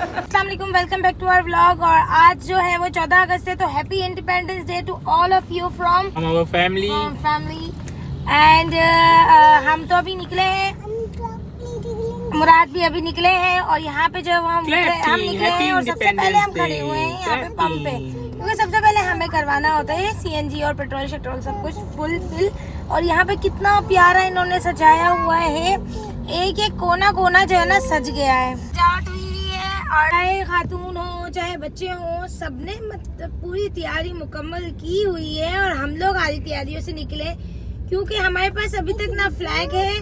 अस्सलाम वालेकुम, welcome back to our vlog. और आज जो है वो 14 अगस्त है, तो happy independence day to all of you from our family. And हम तो अभी निकले हैं, मुराद भी अभी निकले हैं और यहाँ पे जो हम निकले हैं और सबसे पहले हम खड़े हुए हैं यहाँ पे पंप पे, क्योंकि सबसे पहले हमें करवाना होता है CNG और पेट्रोल शेट्रोल सब कुछ फुल फिल। और यहाँ पे कितना प्यारा इन्होंने सजाया हुआ है, एक एक कोना कोना जो है ना सज गया है, सजावट हुई है। और चाहे खातून हो चाहे बच्चे हो, सबने मतलब पूरी तैयारी मुकम्मल की हुई है। और हम लोग आधी तैयारियों से निकले, क्योंकि हमारे पास अभी तक ना फ्लैग है,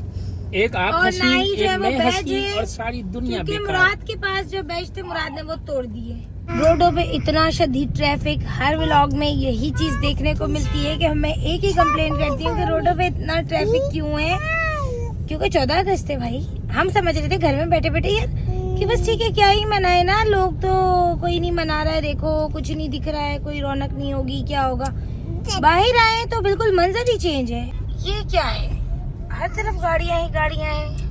एक आप और ना ही जो है वो बैज है, और सारी दुनिया क्योंकि मुराद के पास जो बैज थे मुराद ने वो तोड़ दिए। रोडों पे इतना शदीद ट्रैफिक, हर व्लॉग में यही चीज देखने को मिलती है कि मैं एक ही कंप्लेंट करती हूँ कि रोडों पे इतना ट्रैफिक क्यों है, क्योंकि 14 अगस्त है भाई। हम समझ रहे थे घर में बैठे बैठे यार कि बस ठीक है क्या ही मनाए ना, लोग तो कोई नहीं मना रहा है, देखो कुछ नहीं दिख रहा है, कोई रौनक नहीं होगी, क्या होगा। बाहर आए तो बिल्कुल मंजर ही चेंज है। ये क्या है, हर तरफ गाड़ियां ही गाड़ियां हैं,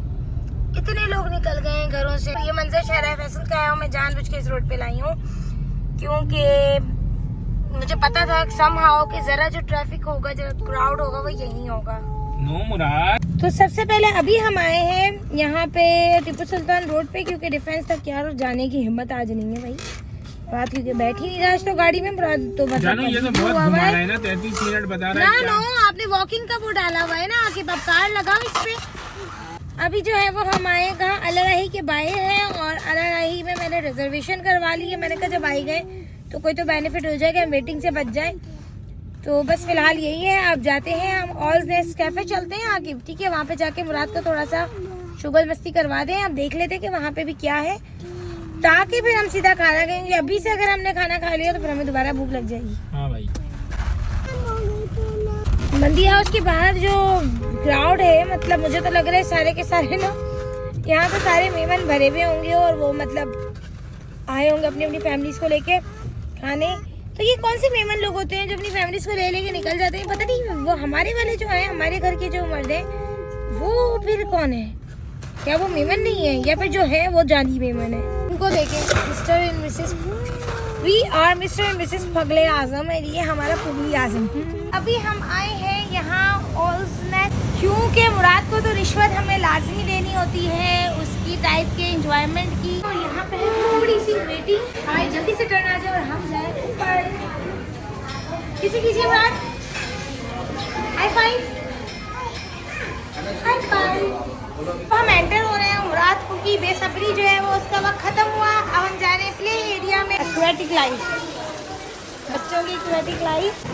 इतने लोग निकल गए हैं घरों से। ये मंजर शहर फैसल का है, मैं जानबूझ के इस रोड पे लाई हूँ, क्योंकि मुझे पता था समहाउ कि जरा जो ट्रैफिक होगा, जो क्राउड होगा, वो यही होगा। नो मुराद। तो सबसे पहले अभी हम आए हैं यहाँ पे टीपू सुल्तान रोड पे, क्योंकि डिफेंस तक यार जाने की हिम्मत आज नहीं है भाई, रात क्योंकि बैठ ही नहीं रहा तो गाड़ी में। तो जानो ये तो बहुत घुमा रहा है ना, 33 मिनट बता रहा है। ना आपने वॉकिंग का वो डाला हुआ है ना, कि कार लगाओ इस पे। अभी जो है वो हम आए कहाँ, अलराही के बाहर है, और अलराही में मैंने रिजर्वेशन करवा ली है। मैंने कहा जब आई गए तो कोई तो बेनिफिट हो जाएगा, वेटिंग से बच जाए। तो बस फिलहाल यही है, आप जाते हैं हम ऑल्स नेस्ट कैफे चलते हैं आगे, ठीक है। वहाँ पे जाके मुराद को थोड़ा सा शुगर मस्ती करवा दें, आप देख लेते कि वहाँ पे भी क्या है, ताकि फिर हम सीधा खाना खाएंगे। अभी से अगर हमने खाना खा लिया तो फिर हमें दोबारा भूख लग जाएगी। हाँ भाई। मंदी हाउस के बाहर जो क्राउड है, मतलब मुझे तो लग रहा है सारे के सारे ना यहाँ पे सारे मेहमान भरे हुए होंगे, और वो मतलब आए होंगे अपनी अपनी फैमिलीज को लेके खाने। तो ये कौन से मेहमान लोग होते हैं जो अपनी फैमिलीज को ले लेके निकल जाते हैं, पता नहीं। वो हमारे वाले जो है, हमारे घर के जो मर्द है, वो फिर कौन है, क्या वो मेहमान नहीं है, या फिर जो है वो जानी मेहमान है। उनको देखें, mister and missus, we are mister and missus पगले आजम, है ये हमारा पुगली आजम। अभी हम आए हैं यहाँ ऑल्स नेस्ट, क्योंकि मुराद को तो रिश्वत हमें लाजमी देनी होती है उसकी टाइप के एंजॉयमेंट की। तो यहाँ पे थोड़ी सी वेटिंग, हमें जल्दी से टर्न आ जाए और हम जाए ऊपर। किसी कीजिए मुराद, हाई फाइव, हाई फाइव। हम एंटर हो रहे हैं, मुराद की बेसब्री जो है वो उसका वक्त खत्म हुआ। अब हम जा रहे हैं प्ले एरिया में, एक्वेटिक लाइफ, बच्चों की aquatic life.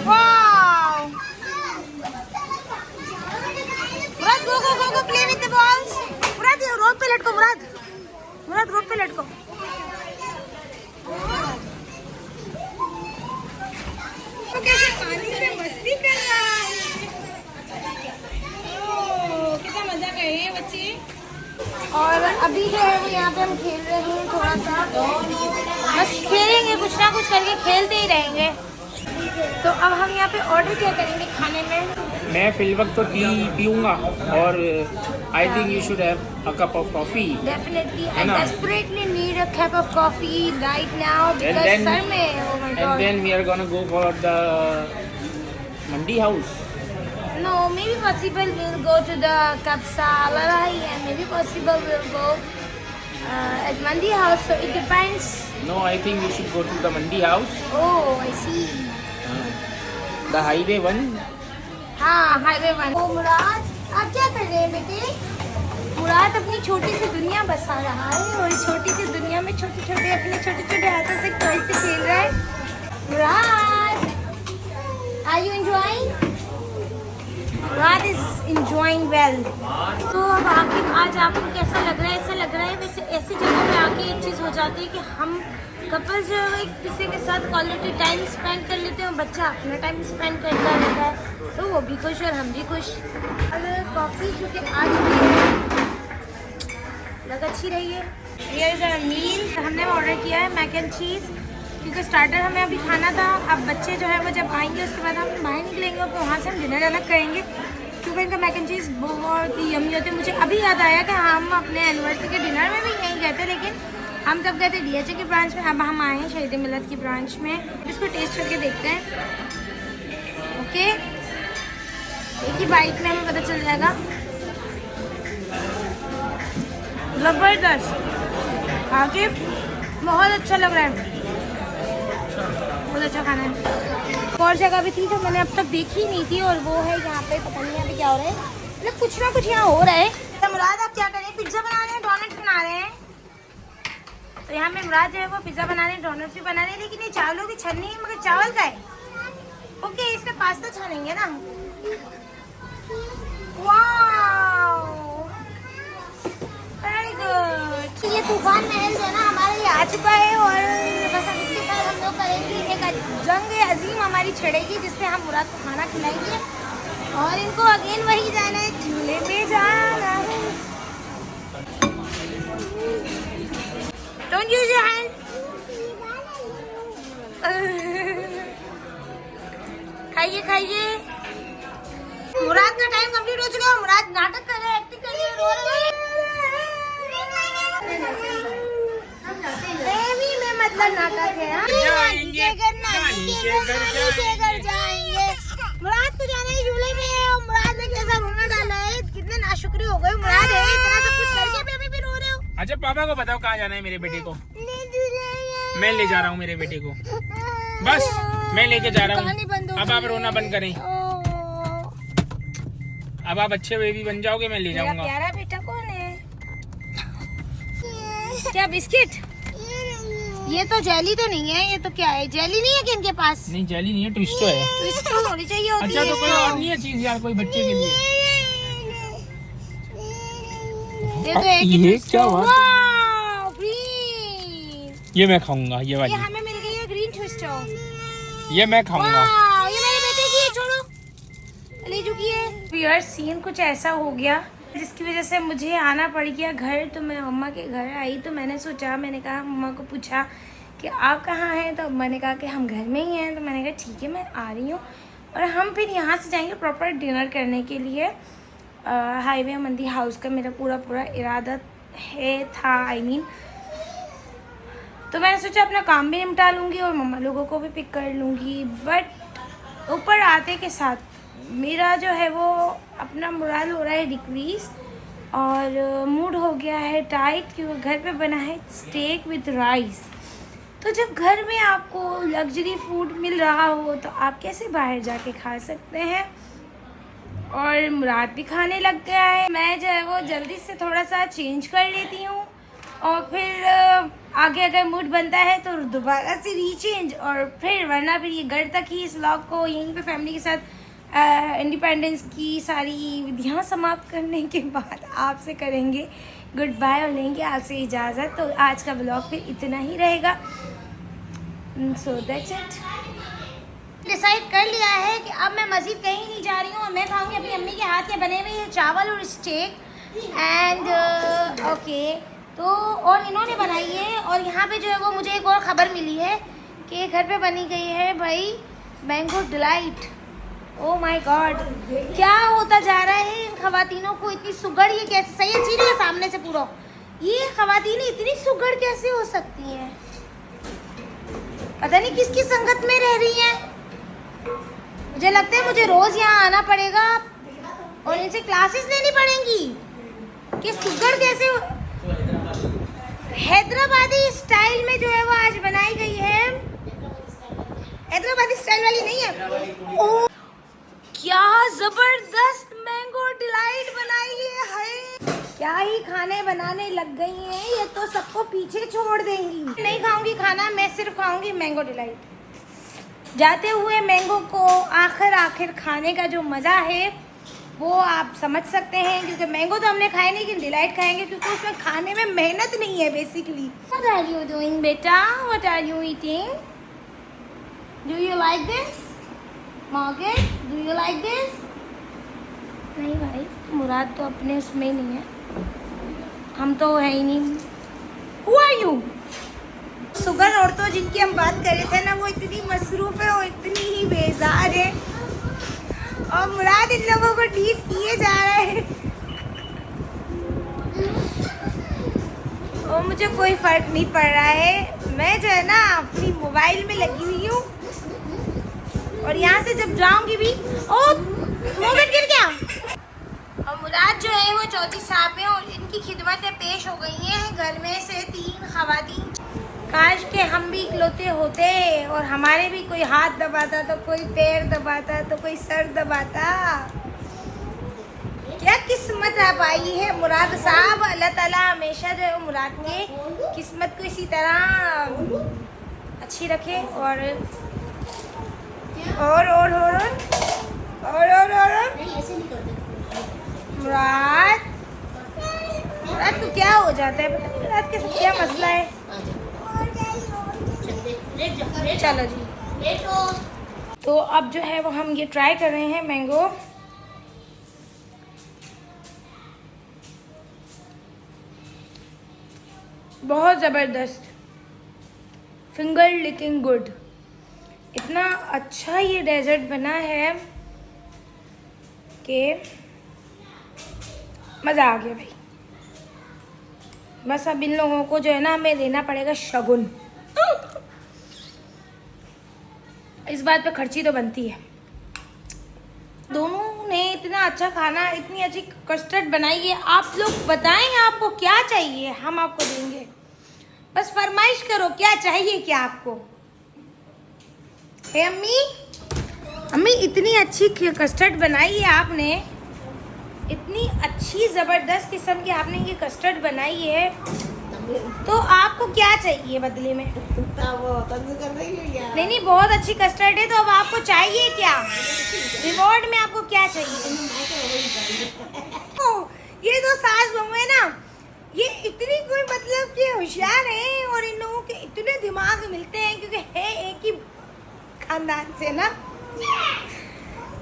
Wow Murad, go go go go play with the balls. Murad road पे लटको, मुराद रोड पे लटको। तो कैसे पानी में मस्ती कर रहा है, कितना मजा कर रहे हैं बच्चे। और अभी जो है वो यहाँ पे हम खेल रहे हैं थोड़ा सा, बस खेलेंगे, कुछ ना कुछ करके खेलते ही रहेंगे। तो अब हम यहाँ पे ऑर्डर क्या करेंगे खाने में? मैं फिल वक्त तो टी पीऊंगा, और I think you should have a cup of coffee. Definitely, I desperately need a cup of coffee right now, because सर में, oh my god. And then we are gonna go for the Mandi House. No, maybe possible we'll go to the Kapsa Alarahi, and maybe possible we'll go at Mandi house. So it depends. No, I think we should go to the Mandi house. Oh, I see. The highway one. हाँ, highway one. ओ मुराद, आप क्या कर रहे हैं बेटे? मुराद अपनी छोटी सी दुनिया बसा रहा है, और छोटी सी दुनिया में छोटे छोटे अपने छोटे छोटे हाथों से टॉय से खेल रहा है। मुराद, are you enjoying? Murad is enjoying well. तो अब आखिर आज आपको कैसा लग रहा है? ऐसा लग रहा है वैसे ऐसी जगह पे आके एक चीज़ हो जाती है कि हम कपल्स जो है एक दूसरे के साथ क्वालिटी टाइम स्पेंड कर लेते हैं, बच्चा अपना टाइम स्पेंड करता रहता है, तो वो भी खुश और हम भी खुश। और कॉफ़ी चूँकि आज भी लग अच्छी रही है। ये जो मील हमने ऑर्डर किया है मैक एंड चीज़, क्योंकि स्टार्टर हमें अभी खाना था। अब बच्चे जो है वो जब आएंगे उसके बाद हम बाहर निकलेंगे और वहाँ से हम डिनर अलग करेंगे, क्योंकि इनका मैक एंड चीज़ बहुत ही यम्मी होते हैं। मुझे अभी याद आया कि हम अपने एनिवर्सरी के डिनर में भी यहीं गए थे, लेकिन हम तब गए थे DHA की ब्रांच में, अब हम आए हैं शहीद मिलत की ब्रांच में। इसको टेस्ट करके देखते हैं। ओके, एक ही बाइट में हमें पता चल जाएगा। ज़बरदस्त, आगे बहुत अच्छा लग रहा है, बहुत अच्छा खाना है। और जगह भी थी जो मैंने अब तक देखी नहीं थी, और वो है यहाँ पे, पता नहीं यहाँ पे क्या हो रहा है, मतलब कुछ ना कुछ यहाँ हो रहा है। तो मुराद आप क्या कर रहे हैं? पिज्ज़ा बना रहे हैं, डोनट बना रहे हैं। तो यहाँ पे मुराद जो है वो पिज्ज़ा बना रहे हैं, डोनट्स भी बना रहे हैं, लेकिन ये चावलों की छन्नी है, मगर चावल का है। ओके, इसमें पास्ता छानेंगे ना। Wow, very good. ये तूफान महल जो है ना हमारे लिए आ चुका है, और बस अब इसके साथ हम लोग करेंगे एक जंग अजीम हमारी छिड़ेगी, जिसपे हम मुराद को खाना खिलाएंगे, और इनको अगेन वही जाना है, झूले पे जाना है। Don't use your hand. खाइए खाइए। मुराद का टाइम कंप्लीट हो चुका है, मुराद नाटक कर रहे हैं, एक्टिंग कर रहे हैं, रो रहे हैं। प्रेमी में मतलब नाटक है। नानी के घर जाएंगे। मुराद को जाना है झूले में, और मुराद ने कैसा रोना डाला है, कितने नाशुक्री हो गए मुराद है, इतना सब कुछ करके भी अभी भी रो रहे हो। अच्छा, पापा को बताओ कहाँ जाना है मेरे बेटे को। मैं ले जा रहा हूँ मेरे बेटे को, बस मैं लेके जा रहा हूँ। अब आप रोना बंद करें, अब आप अच्छे बेबी बन जाओगे, मैं ले जाऊंगा। प्यारा बेटा कौन है? क्या बिस्किट? ये तो जेली तो नहीं है, ये तो क्या है? जेली नहीं है कि इनके पास? नहीं, जेली नहीं है, ट्विस्टो है। ट्विस्टो होनी चाहिए होती अच्छा, है। तो कोई और नहीं है चीज यार, कोई बच्चे के लिए? ये तो एक ये क्या बात? वाव, ग्रीन। ये मैं खाऊंगा, ये वाली। ये हमें मिल गई है ग्रीन ट्विस्टो। ये मैं खाऊंगा। वाव, ये मेरे बेटे की है, छोड़ो, ले चुकी है। यार सीन कुछ ऐसा हो गया जिसकी वजह से मुझे आना पड़ गया घर। तो मैं मम्मा के घर आई, तो मैंने सोचा, मैंने कहा, मम्मा को पूछा कि आप कहाँ हैं, तो मैंने कहा कि हम घर में ही हैं। तो मैंने कहा ठीक है, मैं आ रही हूँ, और हम फिर यहाँ से जाएंगे प्रॉपर डिनर करने के लिए। हाईवे मंदी हाउस का मेरा पूरा इरादा था, I mean। तो मैंने सोचा अपना काम भी निपटा लूँगी और मम्मा लोगों को भी पिक कर लूँगी। बट ऊपर आते के साथ मेरा जो है वो अपना मोरल हो रहा है डिक्रीज, और मूड हो गया है टाइट, क्योंकि घर पे बना है स्टेक विद राइस। तो जब घर में आपको लग्जरी फूड मिल रहा हो, तो आप कैसे बाहर जाके खा सकते हैं? और मुराद भी खाने लग गया है। मैं जो है वो जल्दी से थोड़ा सा चेंज कर लेती हूँ, और फिर आगे अगर मूड बनता है तो दोबारा से रीचेंज, और फिर वरना फिर ये घर तक ही इस व्लॉग को यहीं पे फैमिली के साथ इंडिपेंडेंस की सारी विधियाँ समाप्त करने के बाद आपसे करेंगे गुड बाय, और लेंगे आपसे इजाज़त। तो आज का व्लॉग फिर इतना ही रहेगा। So that's it. डिसाइड कर लिया है कि अब मैं मज़ीद कहीं नहीं जा रही हूँ, और मैं खाऊंगी अपनी अम्मी के हाथ के बने हुए चावल और स्टेक एंड ओके। तो और इन्होंने बनाई है, और यहाँ पे जो है वो मुझे एक और ख़बर मिली है कि घर पे बनी गई है भाई mango delight. Oh my God, क्या होता जा रहा है इन खवातीनों को, इतनी सुगड़ ये कैसे? सही है, चीज़ है सामने से पूरा, ये खवातीन इतनी सुगड़ कैसे हो सकती हैं? पता नहीं किसकी संगत में रह रही हैं। मुझे लगता है मुझे रोज़ यहाँ आना पड़ेगा और इनसे क्लासेस लेनी पड़ेंगी कि सुगड़ कैसे हैदराबादी स्टाइल में जो है वो आज बनाई गई है। हैदराबादी स्टाइल वाली नहीं है। ओ क्या जबरदस्त मैंगो डिलाइट बनाई है। क्या ही खाने बनाने लग गई हैं, ये तो सबको पीछे छोड़ देंगी। नहीं खाऊंगी खाना, मैं सिर्फ खाऊंगी मैंगो डिलाइट। जाते हुए मैंगो को आखिर खाने का जो मज़ा है वो आप समझ सकते हैं, क्योंकि मैंगो तो हमने खाए नहीं, लेकिन डिलाइट खाएंगे, क्योंकि उसमें खाने में मेहनत नहीं है basically. What are you doing बेटा? What are you eating? Do you like this? Margaret, do you like this? नहीं भाई, मुराद तो अपने उसमें ही नहीं है, हम तो है ही नहीं। Who are you? सुगन औरतों जिनकी हम बात कर रहे थे ना, वो इतनी मसरूफ़ है और इतनी ही बेजार है, और मुराद इन लोगों को टीज किए जा रहे हैं। और मुझे कोई फर्क नहीं पड़ रहा है। मैं जो है ना अपनी मोबाइल में लगी हुई हूँ और यहाँ से जब जाऊँगी भी मोबाइल गिर गया। और मुराद जो है वो चौथी साहब हैं और इनकी खिदमतें पेश हो गई हैं घर में से 3 खवातीन। काश के हम भी इकलौते होते और हमारे भी कोई हाथ दबाता तो कोई पैर दबाता तो कोई सर दबाता। क्या किस्मत आप आई है मुराद साहब। अल्लाह ताला हमेशा जो है वो मुराद के किस्मत को इसी तरह अच्छी रखे। और मुराद को क्या हो जाता है पता नहीं। मुराद के साथ क्या मसला है। चलो जी, तो अब जो है वो हम ये ट्राई कर रहे हैं मैंगो। बहुत ज़बरदस्त, फिंगर लिकिंग गुड। इतना अच्छा ये डेजर्ट बना है कि मज़ा आ गया भाई। बस अब इन लोगों को जो है ना हमें देना पड़ेगा शगुन। इस बात पे खर्ची तो बनती है। दोनों ने इतना अच्छा खाना, इतनी अच्छी कस्टर्ड बनाई है। आप लोग बताएं आपको क्या चाहिए, हम आपको देंगे। बस फरमाइश करो क्या चाहिए क्या आपको। हे अम्मी, अम्मी इतनी अच्छी कस्टर्ड बनाई है आपने, इतनी अच्छी ज़बरदस्त किस्म की आपने ये कस्टर्ड बनाई है, तो आपको क्या चाहिए बदले में। नहीं नहीं, बहुत अच्छी कस्टर्ड है, तो अब आपको चाहिए क्या रिवॉर्ड में, आपको क्या चाहिए। ये तो सास बहू है ना, ये इतनी कोई मतलब कि होशियार है और इन लोगों के इतने दिमाग मिलते हैं क्योंकि है एक ही खानदान से ना।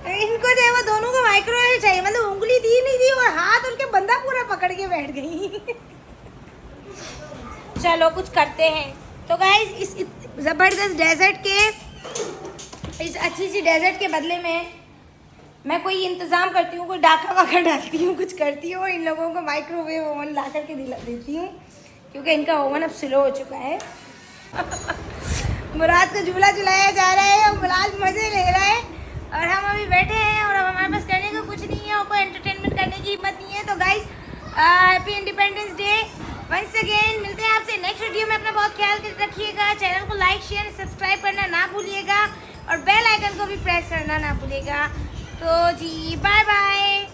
इनको जो है वो दोनों को माइक्रोवेव चाहिए, मतलब उंगली दी नहीं दी और हाथ उनके बंदा पूरा पकड़ के बैठ गई। चलो कुछ करते हैं। तो गाइस इस ज़बरदस्त डेजर्ट के, इस अच्छी सी डेजर्ट के बदले में मैं कोई इंतज़ाम करती हूँ, कोई डाका वाका डालती हूँ, कुछ करती हूँ। इन लोगों को माइक्रोवेव ओवन ला करके दिला देती हूँ क्योंकि इनका ओवन अब स्लो हो चुका है। मुराद को झूला झुलाया जा रहा है और मुराद मज़े ले रहा है और हम अभी बैठे हैं और अब हमारे पास करने को कुछ नहीं है और कोई एंटरटेनमेंट करने की हिम्मत नहीं है। तो guys happy independence day once again. मिलते हैं आपसे नेक्स्ट वीडियो में। अपना बहुत ख्याल रखिएगा। चैनल को लाइक शेयर सब्सक्राइब करना ना भूलिएगा और बेल आइकन को भी प्रेस करना ना भूलिएगा। तो जी बाय बाय।